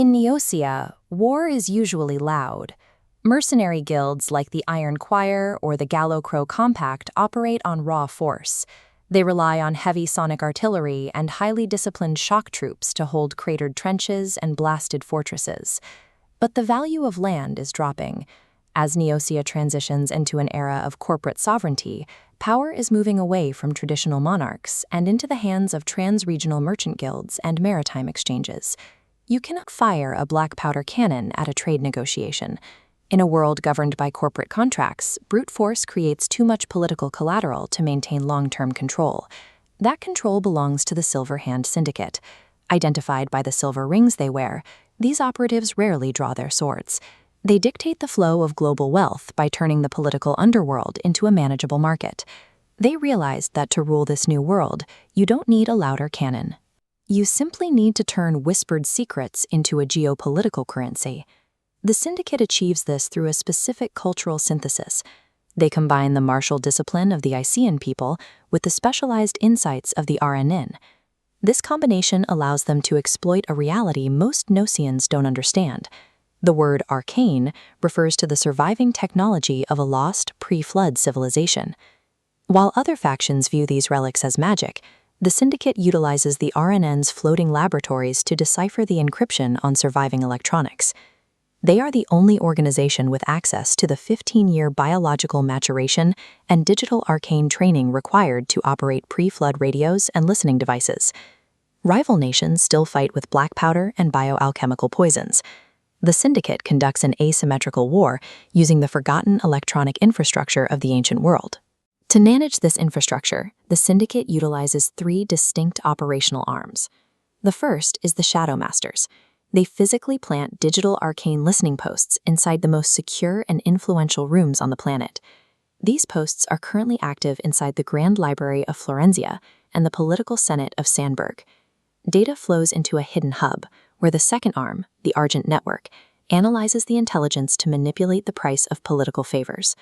In Neosia, war is usually loud. Mercenary guilds like the Iron Choir or the Gallow Crow Compact operate on raw force. They rely on heavy sonic artillery and highly disciplined shock troops to hold cratered trenches and blasted fortresses. But the value of land is dropping. As Neosia transitions into an era of corporate sovereignty, power is moving away from traditional monarchs and into the hands of trans-regional merchant guilds and maritime exchanges. You cannot fire a black powder cannon at a trade negotiation. In a world governed by corporate contracts, brute force creates too much political collateral to maintain long-term control. That control belongs to the Silver Hand Syndicate. Identified by the silver rings they wear, these operatives rarely draw their swords. They dictate the flow of global wealth by turning the political underworld into a manageable market. They realized that to rule this new world, you don't need a louder cannon. You simply need to turn whispered secrets into a geopolitical currency. The Syndicate achieves this through a specific cultural synthesis. They combine the martial discipline of the Icean people with the specialized insights of the RNN. This combination allows them to exploit a reality most Neosians don't understand. The word arcane refers to the surviving technology of a lost, pre-flood civilization. While other factions view these relics as magic, the Syndicate utilizes the RNN's floating laboratories to decipher the encryption on surviving electronics. They are the only organization with access to the 15-year biological maturation and digital arcane training required to operate pre-flood radios and listening devices. Rival nations still fight with black powder and bioalchemical poisons. The Syndicate conducts an asymmetrical war using the forgotten electronic infrastructure of the ancient world. To manage this infrastructure, the Syndicate utilizes three distinct operational arms. The first is the Shadow Masters. They physically plant digital arcane listening posts inside the most secure and influential rooms on the planet. These posts are currently active inside the Grand Library of Florenzia and the Political Senate of Sandburg. Data flows into a hidden hub, where the second arm, the Argent Network, analyzes the intelligence to manipulate the price of political favors.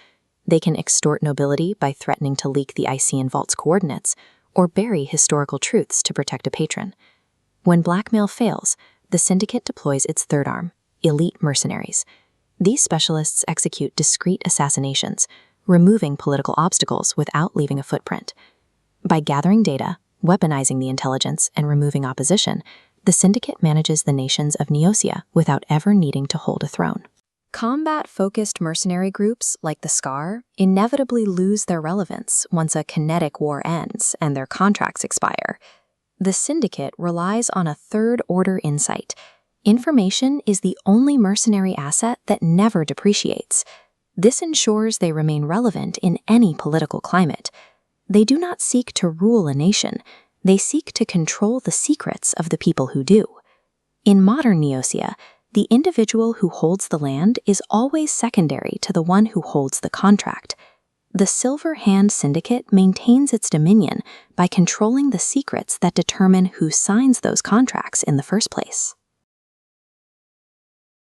They can extort nobility by threatening to leak the Icean Vault's coordinates, or bury historical truths to protect a patron. When blackmail fails, the Syndicate deploys its third arm, elite mercenaries. These specialists execute discreet assassinations, removing political obstacles without leaving a footprint. By gathering data, weaponizing the intelligence, and removing opposition, the Syndicate manages the nations of Neosia without ever needing to hold a throne. Combat-focused mercenary groups, like the Scar, inevitably lose their relevance once a kinetic war ends and their contracts expire. The Syndicate relies on a third-order insight. Information is the only mercenary asset that never depreciates. This ensures they remain relevant in any political climate. They do not seek to rule a nation. They seek to control the secrets of the people who do. In modern Neosia, the individual who holds the land is always secondary to the one who holds the contract. The Silver Hand Syndicate maintains its dominion by controlling the secrets that determine who signs those contracts in the first place.